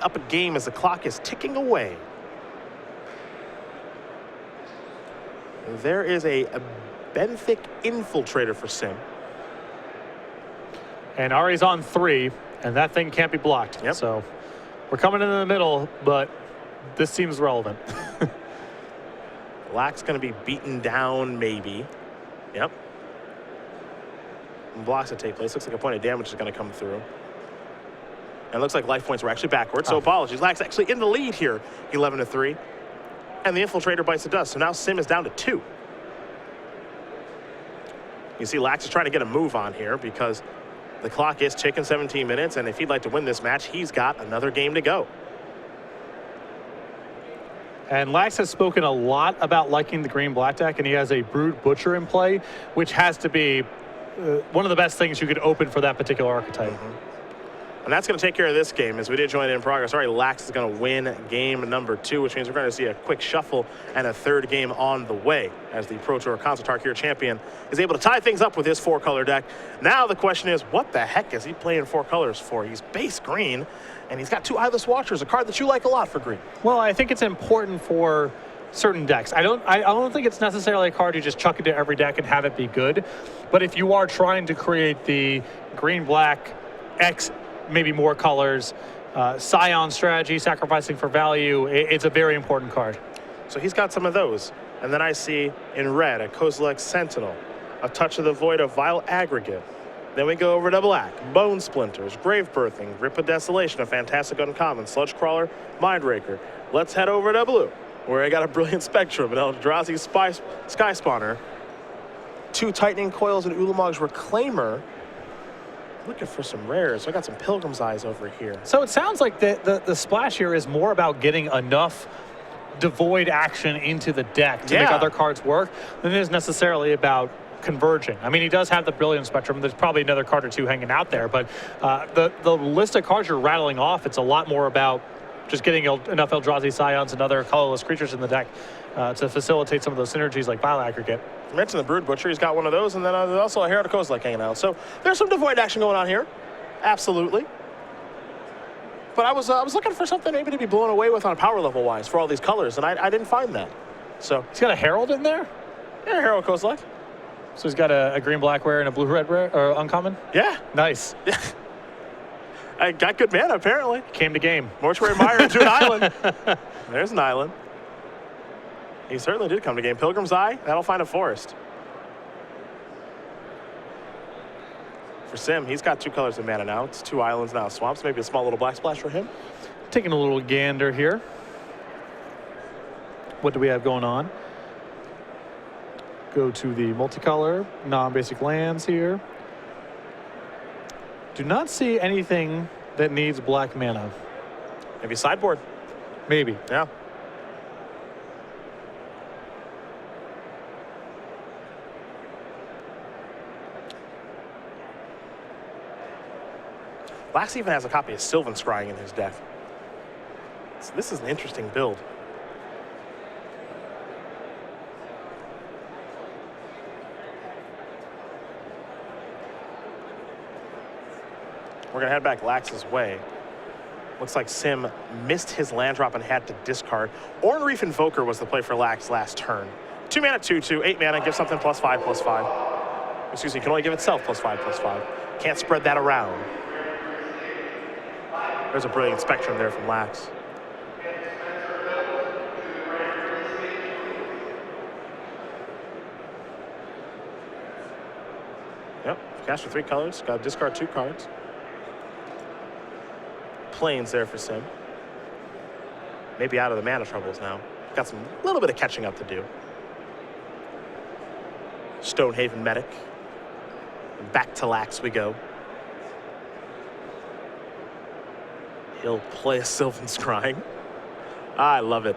up a game as the clock is ticking away. There is a Benthic Infiltrator for Sim. And Ari's on 3, and that thing can't be blocked. Yep. So we're coming in the middle, but this seems relevant. Black's going to be beaten down, maybe. Yep. And blocks that take place. Looks like a point of damage is going to come through. And it looks like life points were actually backwards, so apologies. Lack's actually in the lead here, 11-3. And the Infiltrator bites the dust, so now Sim is down to 2. You see Lax is trying to get a move on here because the clock is ticking, 17 minutes, and if he'd like to win this match, he's got another game to go. And Lax has spoken a lot about liking the green-black deck, and he has a Brood Butcher in play, which has to be one of the best things you could open for that particular archetype. And that's going to take care of this game as we did join in progress. All right, Lax is going to win game number 2, which means we're going to see a quick shuffle and a third game on the way as the Pro Tour Console Tarkir champion is able to tie things up with his 4-color deck. Now the question is, what the heck is he playing 4 colors for? He's base green, and he's got 2 Eyeless Watchers, a card that you like a lot for green. Well, I think it's important for certain decks. I don't think it's necessarily a card you just chuck into every deck and have it be good. But if you are trying to create the green-black X, maybe more colors, Scion strategy, sacrificing for value, it's a very important card. So he's got some of those. And then I see in red a Kozilek Sentinel, a Touch of the Void, a Vile Aggregate. Then we go over to black, Bone Splinters, Grave Birthing, Rip of Desolation, a fantastic uncommon, Sludge Crawler, Mindraker. Let's head over to blue, where I got a Brilliant Spectrum, an Eldrazi Sky Spawner, 2 Tightening Coils, and Ulamog's Reclaimer. Looking for some rares. So I got some Pilgrim's Eyes over here. So it sounds like the splash here is more about getting enough devoid action into the deck to make other cards work than it is necessarily about converging. I mean, he does have the Brilliant Spectrum. There's probably another card or 2 hanging out there, but the list of cards you're rattling off, it's a lot more about just getting enough Eldrazi Scions and other colorless creatures in the deck to facilitate some of those synergies like Vile Aggregate. I mentioned the Brood Butcher. He's got one of those, and then there's also a Herald Kozilek hanging out. So there's some devoid action going on here. Absolutely. But I was looking for something maybe to be blown away with on power level wise for all these colors, and I didn't find that. So he's got a Herald in there? Yeah, Herald Kozilek. So he's got a green-black rare and a blue-red rare, or uncommon? Yeah. Nice. Yeah. I got good mana, apparently. Came to game. Mortuary Mire into an island. There's an island. He certainly did come to game. Pilgrim's Eye, that'll find a forest. For Sim, he's got 2 colors of mana now. It's 2 islands now. Swamps, maybe a small little black splash for him. Taking a little gander here. What do we have going on? Go to the multicolor, non-basic lands here. Do not see anything that needs black mana. Maybe sideboard. Maybe. Yeah. Lax even has a copy of Sylvan Scrying in his deck. So this is an interesting build. We're going to head back Lax's way. Looks like Sim missed his land drop and had to discard. Orn Reef Invoker was the play for Lax last turn. 2 mana, 2/2, 8 mana, give something +5/+5. Excuse me, can only give itself +5/+5. Can't spread that around. There's a Brilliant Spectrum there from Lax. Yep, cast for 3 colors, got to discard 2 cards. Plains there for Sim. Maybe out of the mana troubles now. Got some little bit of catching up to do. Stonehaven Medic. Back to Lax we go. He'll play a Sylvan Scrying. I love it.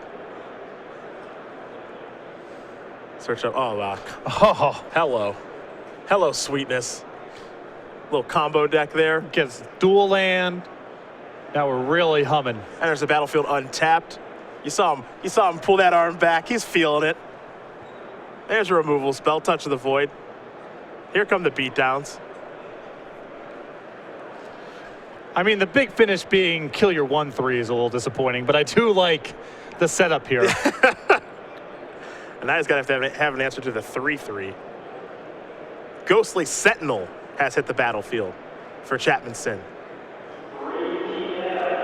Search up. Oh, wow. Oh, Hello. Hello, sweetness. Little combo deck there. gets dual land. Now we're really humming. And there's a battlefield untapped. You saw him pull that arm back. He's feeling it. There's a removal spell, Touch of the Void. Here come the beatdowns. I mean, the big finish being kill your 1/3 is a little disappointing, but I do like the setup here. And now he's going to have an answer to the 3/3. Ghostly Sentinel has hit the battlefield for Chapman Sim.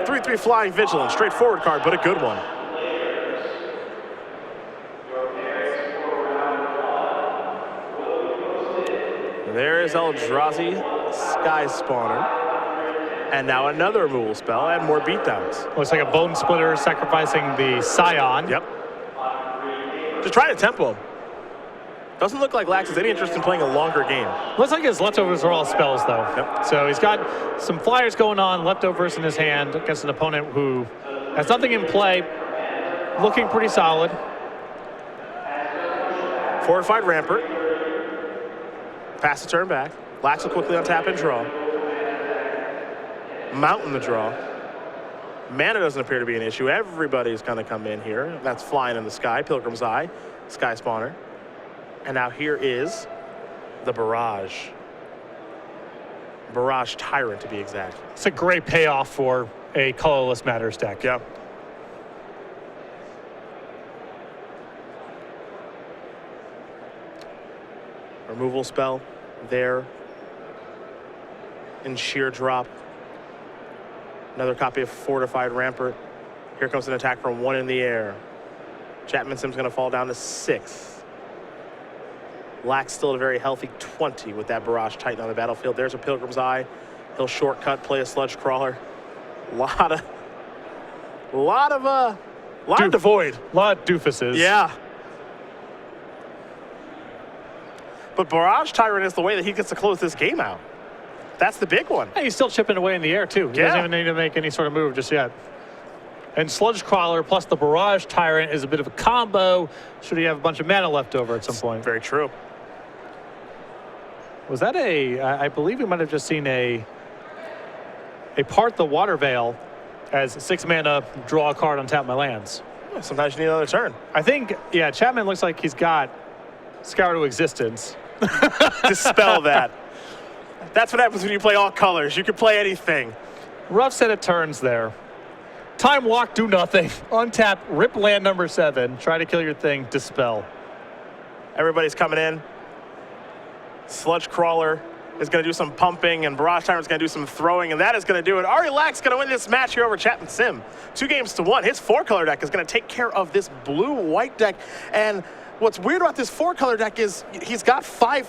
3/3 Flying Vigilance, straightforward card, but a good one. There is Eldrazi, Sky Spawner. And now another removal spell and more beatdowns. Looks like a Bone Splitter sacrificing the Scion. Yep. Just trying to tempo him. Doesn't look like Lax has any interest in playing a longer game. Looks like his leftovers are all spells, though. Yep. So he's got some flyers going on, leftovers in his hand against an opponent who has nothing in play. Looking pretty solid. Fortified Rampart. Pass the turn back. Lax will quickly untap and draw. Mountain the draw. Mana doesn't appear to be an issue. Everybody's going to come in here. That's Flying in the Sky, Pilgrim's Eye, Sky Spawner. And now here is the Barrage. Barrage Tyrant, to be exact. It's a great payoff for a colorless Matters deck. Yeah. Removal spell there. In sheer drop. Another copy of Fortified Rampart. Here comes an attack from 1 in the air. Chapman Sim's going to fall down to 6. Lax still at a very healthy 20 with that Barrage Titan on the battlefield. There's a Pilgrim's Eye. He'll shortcut, play a Sludge Crawler. A lot of devoid. A lot of doofuses. Yeah. But Barrage Tyrant is the way that he gets to close this game out. That's the big one. Hey, he's still chipping away in the air, too. He doesn't even need to make any sort of move just yet. And Sludge Crawler plus the Barrage Tyrant is a bit of a combo should he have a bunch of mana left over at some point. Very true. Was that I believe we might have just seen a Part the Water Veil as 6 mana, draw a card, untap my lands. Sometimes you need another turn. I think, yeah, Chapman looks like he's got Scour to Existence. Dispel that. That's what happens when you play all colors. You can play anything. Rough set of turns there. Time Walk, do nothing. Untap, rip land number 7. Try to kill your thing, dispel. Everybody's coming in. Sludge Crawler is going to do some pumping, and Barrage Tyrant's going to do some throwing, and that is going to do it. Ari Lax going to win this match here over Chapman Sim. 2-1. His 4-color deck is going to take care of this blue-white deck, and what's weird about this 4-color deck is he's got 5/4